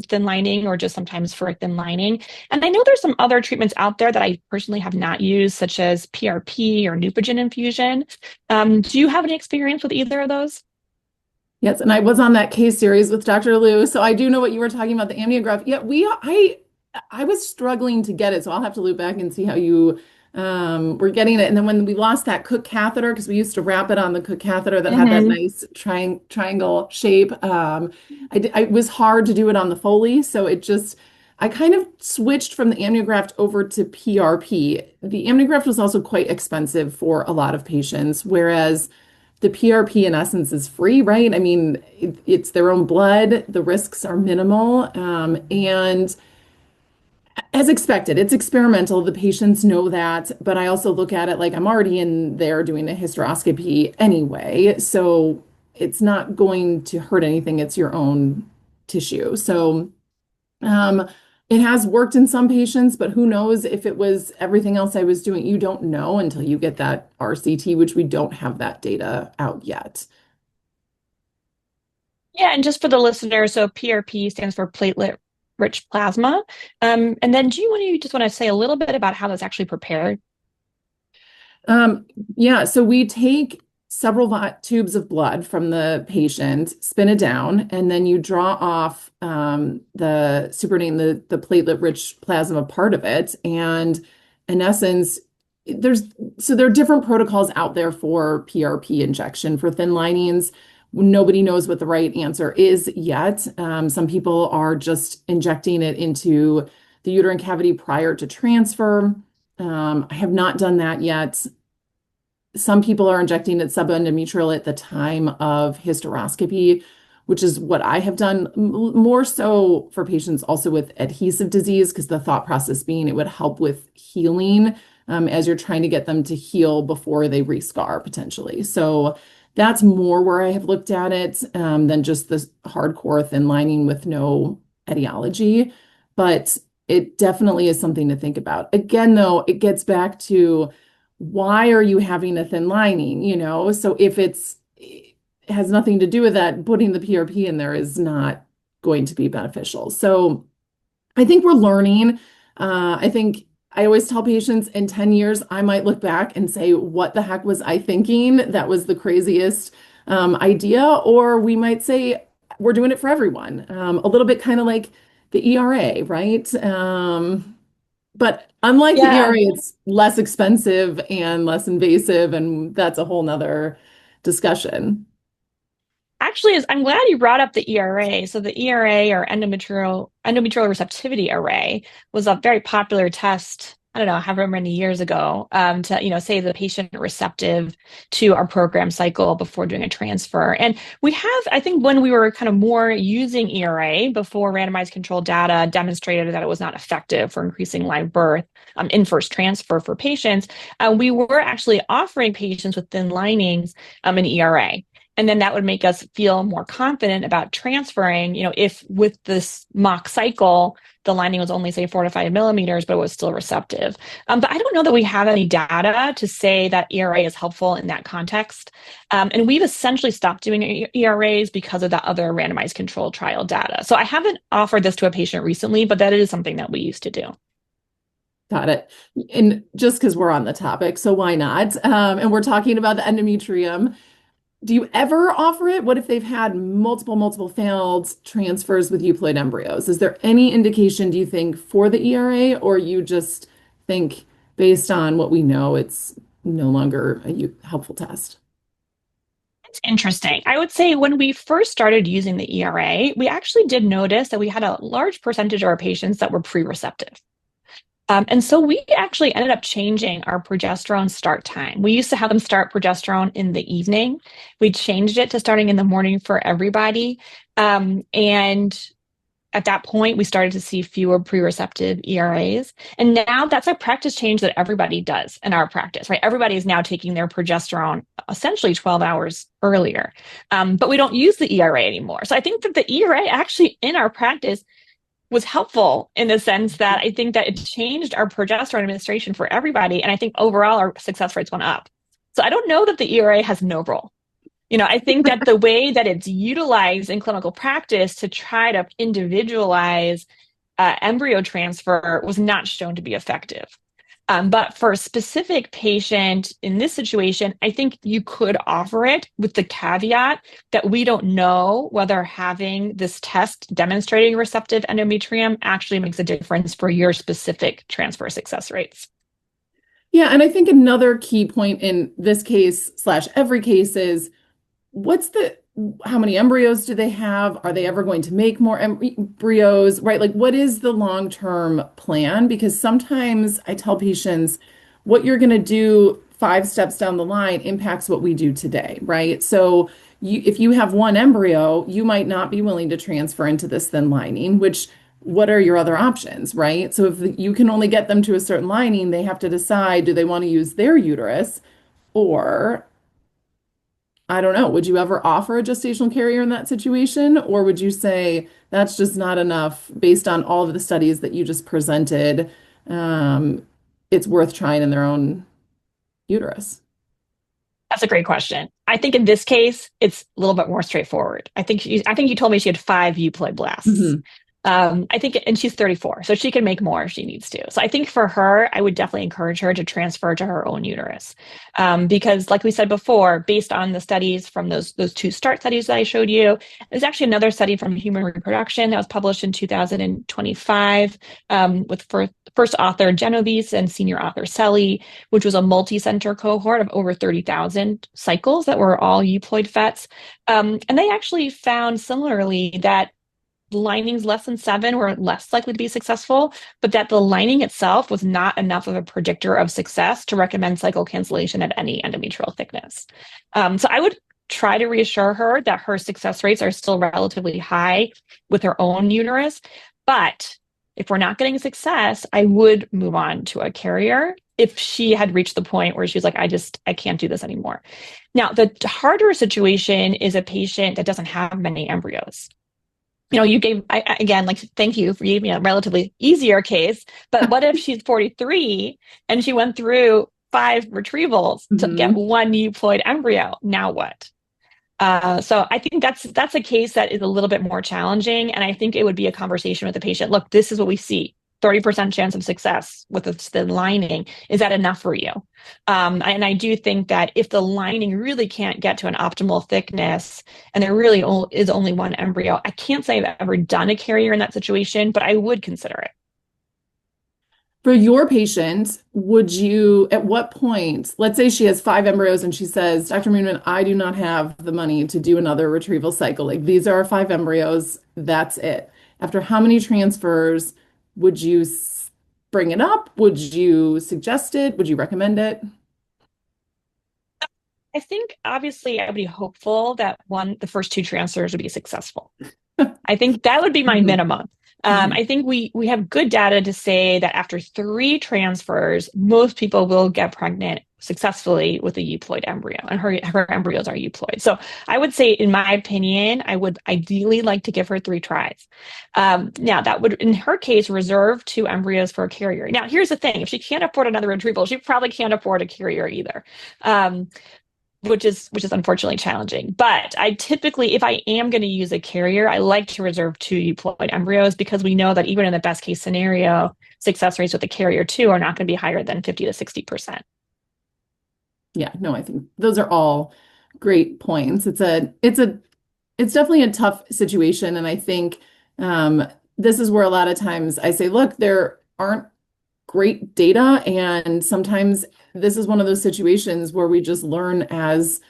thin lining or just sometimes for a thin lining. And I know there's some other treatments out there that I personally have not used, such as PRP or Neupogen infusion. Do you have any experience with either of those? Yes, and I was on that case series with Dr. Liu, so I do know what you were talking about, the amniograph. Yeah, I was struggling to get it, so I'll have to loop back and see how you were getting it. And then when we lost that Cook catheter, because we used to wrap it on the Cook catheter that had that nice triangle shape, it was hard to do it on the Foley, so I kind of switched from the amniograft over to PRP. The amniograft was also quite expensive for a lot of patients, whereas the PRP in essence is free, right? I mean, it's their own blood. The risks are minimal. And as expected, it's experimental. The patients know that, but I also look at it like I'm already in there doing a hysteroscopy anyway. So it's not going to hurt anything. It's your own tissue. So it has worked in some patients, but who knows if it was everything else I was doing. You don't know until you get that RCT, which we don't have that data out yet. Yeah, and just for the listener, so PRP stands for platelet-rich plasma. And then you just want to say a little bit about how that's actually prepared? Yeah, so we take several tubes of blood from the patient, spin it down, and then you draw off the supernatant, the platelet-rich plasma part of it. And in essence, there are different protocols out there for PRP injection for thin linings. Nobody knows what the right answer is yet. Some people are just injecting it into the uterine cavity prior to transfer. I have not done that yet. Some people are injecting it subendometrial at the time of hysteroscopy, which is what I have done, more so for patients also with adhesive disease, because the thought process being it would help with healing as you're trying to get them to heal before they rescar potentially. So that's more where I have looked at it than just the hardcore thin lining with no etiology. But it definitely is something to think about. Again, though, it gets back to why are you having a thin lining? So if it has nothing to do with that, putting the PRP in there is not going to be beneficial. So I think we're learning. I think I always tell patients in 10 years, I might look back and say, what the heck was I thinking? That was the craziest idea. Or we might say, we're doing it for everyone. A little bit kind of like the ERA, right? But Unlike the Yeah. ERA, it's less expensive and less invasive, and that's a whole nother discussion. Actually, I'm glad you brought up the ERA. So the ERA, or endometrial receptivity array, was a very popular test. I don't know, however many years ago, to say the patient receptive to our program cycle before doing a transfer. And we have, I think, when we were kind of more using ERA before randomized controlled data demonstrated that it was not effective for increasing live birth in first transfer for patients, we were actually offering patients with thin linings an ERA. And then that would make us feel more confident about transferring, if with this mock cycle, the lining was only, say, 4 to 5 millimeters, but it was still receptive. But I don't know that we have any data to say that ERA is helpful in that context. And we've essentially stopped doing ERAs because of that other randomized controlled trial data. So I haven't offered this to a patient recently, but that is something that we used to do. Got it. And just because we're on the topic, so why not? And we're talking about the endometrium. Do you ever offer it? What if they've had multiple failed transfers with euploid embryos? Is there any indication, do you think, for the ERA, or you just think based on what we know, it's no longer a helpful test? It's interesting. I would say when we first started using the ERA, we actually did notice that we had a large percentage of our patients that were pre-receptive. And so we actually ended up changing our progesterone start time. We used to have them start progesterone in the evening. We changed it to starting in the morning for everybody. And at that point, we started to see fewer pre-receptive ERAs. And now that's a practice change that everybody does in our practice, right? Everybody is now taking their progesterone essentially 12 hours earlier. But we don't use the ERA anymore. So I think that the ERA actually in our practice was helpful in the sense that I think that it changed our progesterone administration for everybody. And I think overall our success rates went up. So I don't know that the ERA has no role. I think that the way that it's utilized in clinical practice to try to individualize embryo transfer was not shown to be effective. But for a specific patient in this situation, I think you could offer it with the caveat that we don't know whether having this test demonstrating receptive endometrium actually makes a difference for your specific transfer success rates. Yeah, and I think another key point in this case slash every case is how many embryos do they have? Are they ever going to make more embryos, right? Like, what is the long-term plan? Because sometimes I tell patients what you're going to do 5 steps down the line impacts what we do today, right? So if you have one embryo, you might not be willing to transfer into this thin lining, what are your other options, right? So if you can only get them to a certain lining, they have to decide, do they want to use their uterus, or I don't know. Would you ever offer a gestational carrier in that situation? Or would you say that's just not enough based on all of the studies that you just presented? It's worth trying in their own uterus. That's a great question. I think in this case, it's a little bit more straightforward. I think you told me she had 5 euploid blasts. Mm-hmm. I think, and she's 34, so she can make more if she needs to. So I think for her, I would definitely encourage her to transfer to her own uterus. Because like we said before, based on the studies from those 2 START studies that I showed you, there's actually another study from Human Reproduction that was published in 2025 with first author Genovese and senior author Selly, which was a multi-center cohort of over 30,000 cycles that were all euploid FETs. And they actually found similarly that linings less than 7 were less likely to be successful, but that the lining itself was not enough of a predictor of success to recommend cycle cancellation at any endometrial thickness. So I would try to reassure her that her success rates are still relatively high with her own uterus. But if we're not getting success, I would move on to a carrier if she had reached the point where she's like, I can't do this anymore. Now, the harder situation is a patient that doesn't have many embryos. You gave, again, like, thank you for giving me a relatively easier case, but what if she's 43 and she went through 5 retrievals to get 1 euploid embryo? Now what? So I think that's a case that is a little bit more challenging. And I think it would be a conversation with the patient. Look, this is what we see. 30% chance of success with the lining. Is that enough for you? And I do think that if the lining really can't get to an optimal thickness and there really is only 1 embryo, I can't say I've ever done a carrier in that situation, but I would consider it. For your patient, at what point, let's say she has 5 embryos and she says, Dr. Moonman, I do not have the money to do another retrieval cycle. Like these are our 5 embryos, that's it. After how many transfers would you bring it up? Would you suggest it? Would you recommend it? I think obviously I would be hopeful that the first 2 transfers would be successful. I think that would be my minimum. I think we have good data to say that after 3 transfers, most people will get pregnant successfully with a euploid embryo, and her embryos are euploid. So I would say, in my opinion, I would ideally like to give her 3 tries. Now, that would, in her case, reserve 2 embryos for a carrier. Now, here's the thing. If she can't afford another retrieval, she probably can't afford a carrier either. Which is unfortunately challenging. But I typically, if I am going to use a carrier, I like to reserve 2 euploid embryos, because we know that even in the best case scenario, success rates with a carrier too are not going to be higher than 50 to 60%. Yeah, no, I think those are all great points. It's definitely a tough situation. And I think this is where a lot of times I say, look, there aren't great data. And sometimes this is one of those situations where we just learn as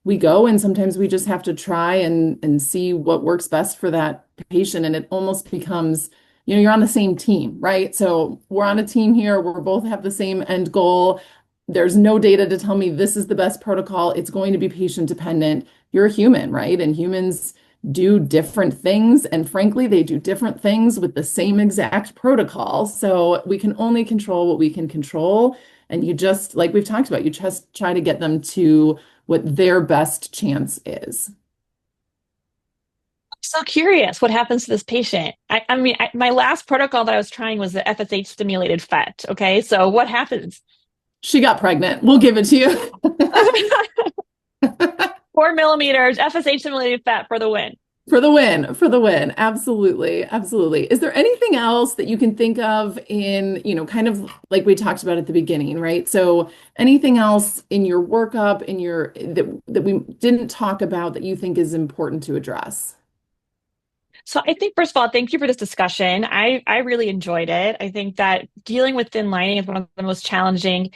we go. And sometimes we just have to try and see what works best for that patient. And it almost becomes, you're on the same team, right? So we're on a team here. We're both have the same end goal. There's no data to tell me this is the best protocol. It's going to be patient dependent. You're a human, right? And humans do different things. And frankly, they do different things with the same exact protocol. So we can only control what we can control. And you just, like we've talked about, you just try to get them to what their best chance is. I'm so curious what happens to this patient. My last protocol that I was trying was the FSH stimulated FET. Okay, so what happens? She got pregnant. We'll give it to you. 4 millimeters, FSH stimulated FET for the win. For the win. Absolutely. Absolutely. Is there anything else that you can think of in, kind of like we talked about at the beginning, right? So anything else in your workup, that we didn't talk about that you think is important to address? So I think, first of all, thank you for this discussion. I really enjoyed it. I think that dealing with thin lining is one of the most challenging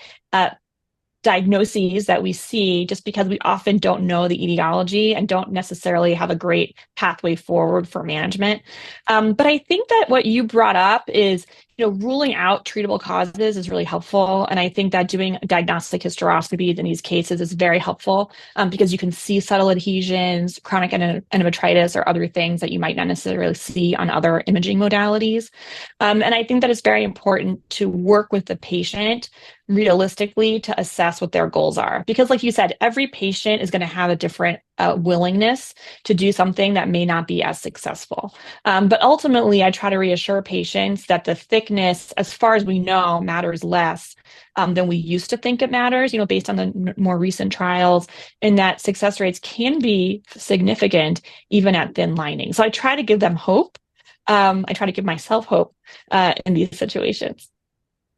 diagnoses that we see, just because we often don't know the etiology and don't necessarily have a great pathway forward for management. But I think that what you brought up is, ruling out treatable causes is really helpful. And I think that doing diagnostic hysteroscopies in these cases is very helpful, because you can see subtle adhesions, chronic endometritis, or other things that you might not necessarily see on other imaging modalities. And I think that it's very important to work with the patient realistically to assess what their goals are. Because like you said, every patient is going to have a different willingness to do something that may not be as successful. But ultimately, I try to reassure patients that the thickness, as far as we know, matters less than we used to think it matters, based on the more recent trials, and that success rates can be significant even at thin lining. So I try to give them hope. I try to give myself hope in these situations.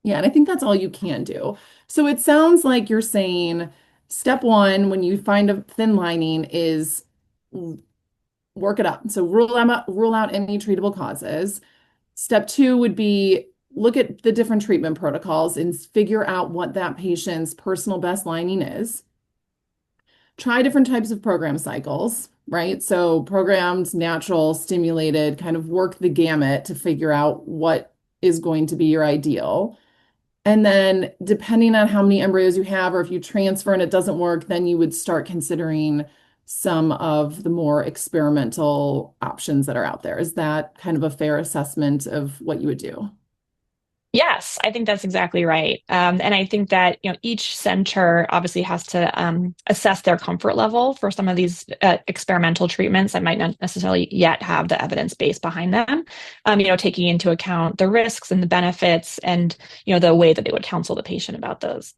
Yeah, and I think that's all you can do. So it sounds like you're saying step 1, when you find a thin lining, is work it up. So rule out any treatable causes. Step 2 would be look at the different treatment protocols and figure out what that patient's personal best lining is. Try different types of program cycles, right? So programmed, natural, stimulated, kind of work the gamut to figure out what is going to be your ideal. And then depending on how many embryos you have, or if you transfer and it doesn't work, then you would start considering some of the more experimental options that are out there. Is that kind of a fair assessment of what you would do? Yes, I think that's exactly right. And I think that, each center obviously has to assess their comfort level for some of these experimental treatments that might not necessarily yet have the evidence base behind them, taking into account the risks and the benefits and, the way that they would counsel the patient about those.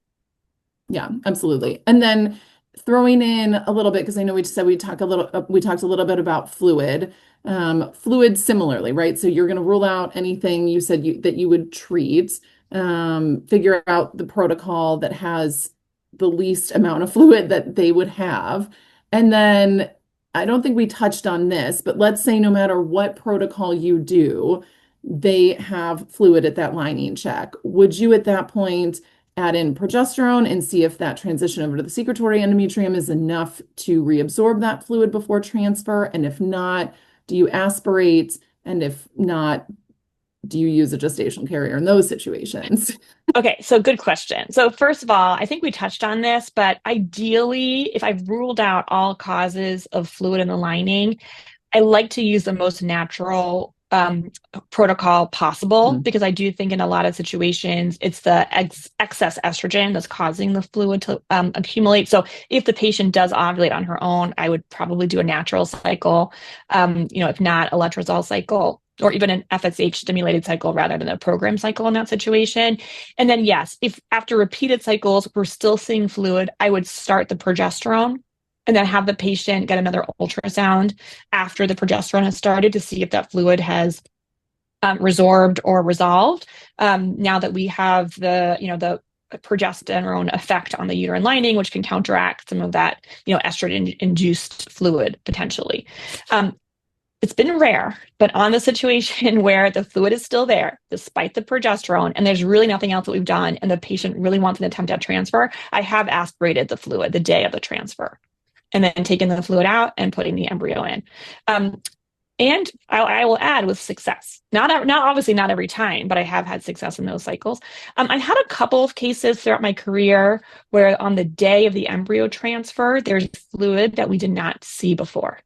Yeah, absolutely. And then throwing in a little bit, because I know we talked a little bit about fluid. Fluid similarly, right? So you're going to rule out anything you said that you would treat, figure out the protocol that has the least amount of fluid that they would have. And then I don't think we touched on this, but let's say no matter what protocol you do, they have fluid at that lining check. Would you at that point add in progesterone and see if that transition over to the secretory endometrium is enough to reabsorb that fluid before transfer? And if not, do you aspirate? And if not, do you use a gestational carrier in those situations? Okay, so good question. So first of all, I think we touched on this, but ideally, if I've ruled out all causes of fluid in the lining, I like to use the most natural protocol possible, because I do think in a lot of situations, it's the excess estrogen that's causing the fluid to accumulate. So if the patient does ovulate on her own, I would probably do a natural cycle, if not a letrozole cycle, or even an FSH stimulated cycle rather than a program cycle in that situation. And then yes, if after repeated cycles, we're still seeing fluid, I would start the progesterone and then have the patient get another ultrasound after the progesterone has started to see if that fluid has resorbed or resolved. Now that we have the progesterone effect on the uterine lining, which can counteract some of that, estrogen-induced fluid potentially. It's been rare, but on the situation where the fluid is still there, despite the progesterone, and there's really nothing else that we've done, and the patient really wants an attempt at transfer, I have aspirated the fluid the day of the transfer, and then taking the fluid out and putting the embryo in. And I will add with success, not obviously not every time, but I have had success in those cycles. I've had a couple of cases throughout my career where on the day of the embryo transfer, there's fluid that we did not see before.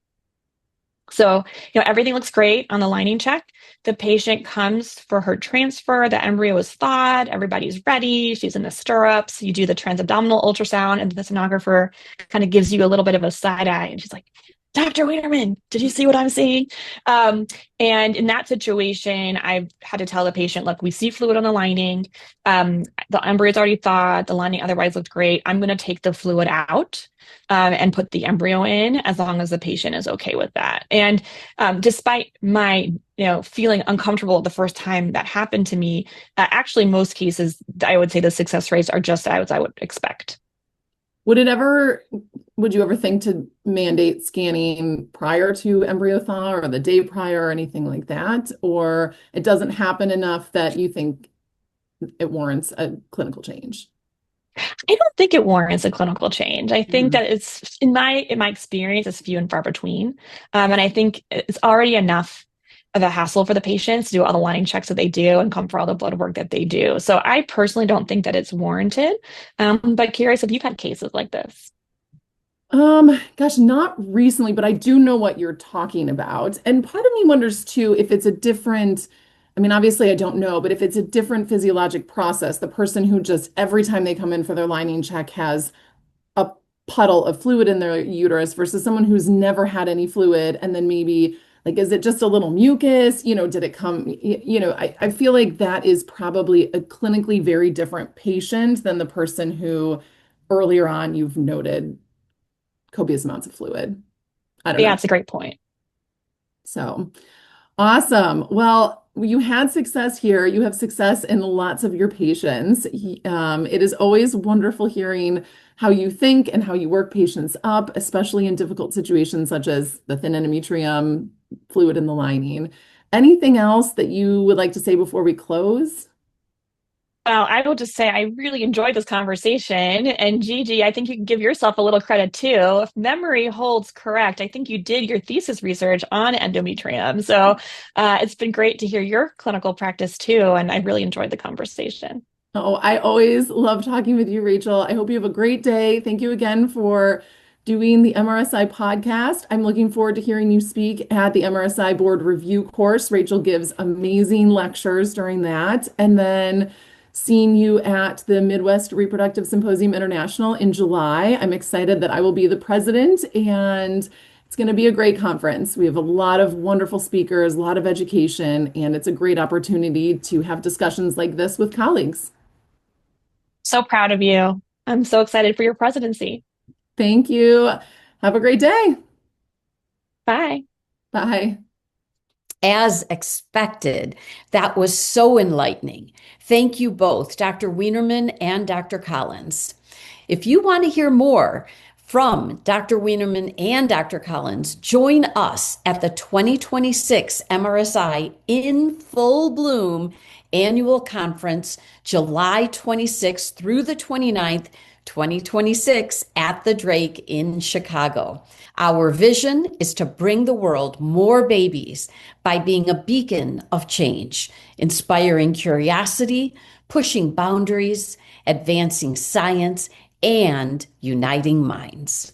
So, everything looks great on the lining check. The patient comes for her transfer. The embryo is thawed. Everybody's ready. She's in the stirrups. You do the transabdominal ultrasound, and the sonographer kind of gives you a little bit of a side eye. And she's like, Dr. Weinerman, did you see what I'm seeing? And in that situation, I've had to tell the patient, look, we see fluid on the lining. The embryo's already thawed. The lining otherwise looked great. I'm going to take the fluid out and put the embryo in, as long as the patient is okay with that. And despite my feeling uncomfortable the first time that happened to me, actually most cases, I would say the success rates are just as I would expect. Would you ever think to mandate scanning prior to embryo thaw or the day prior or anything like that? Or it doesn't happen enough that you think it warrants a clinical change? I don't think it warrants a clinical change. I think that it's in my experience, it's few and far between. And I think it's already enough of a hassle for the patients to do all the lining checks that they do and come for all the blood work that they do. So I personally don't think that it's warranted. But curious if you've had cases like this. Gosh, not recently, but I do know what you're talking about. And part of me wonders too, if it's a different, obviously I don't know, but if it's a different physiologic process, the person who just every time they come in for their lining check has a puddle of fluid in their uterus versus someone who's never had any fluid, and then maybe is it just a little mucus? Did it come, I feel like that is probably a clinically very different patient than the person who earlier on you've noted copious amounts of fluid. I don't know. Yeah, it's a great point. So awesome. Well, you had success here. You have success in lots of your patients. It is always wonderful hearing how you think and how you work patients up, especially in difficult situations such as the thin endometrium, fluid in the lining. Anything else that you would like to say before we close? Well, I will just say I really enjoyed this conversation. And Gigi, I think you can give yourself a little credit too. If memory holds correct, I think you did your thesis research on endometrium. So it's been great to hear your clinical practice too. And I really enjoyed the conversation. Oh, I always love talking with you, Rachel. I hope you have a great day. Thank you again for doing the MRSI podcast. I'm looking forward to hearing you speak at the MRSI board review course. Rachel gives amazing lectures during that. And then seeing you at the Midwest Reproductive Symposium International in July. I'm excited that I will be the president, and it's going to be a great conference. We have a lot of wonderful speakers, a lot of education, and it's a great opportunity to have discussions like this with colleagues. So proud of you. I'm so excited for your presidency. Thank you. Have a great day. Bye. Bye. As expected, that was so enlightening. Thank you both, Dr. Weinerman and Dr. Collins. If you want to hear more, From Dr. Weinerman and Dr. Collins, join us at the 2026 MRSI in Full Bloom Annual Conference, July 26th through the 29th, 2026 at the Drake in Chicago. Our vision is to bring the world more babies by being a beacon of change, inspiring curiosity, pushing boundaries, advancing science, and uniting minds.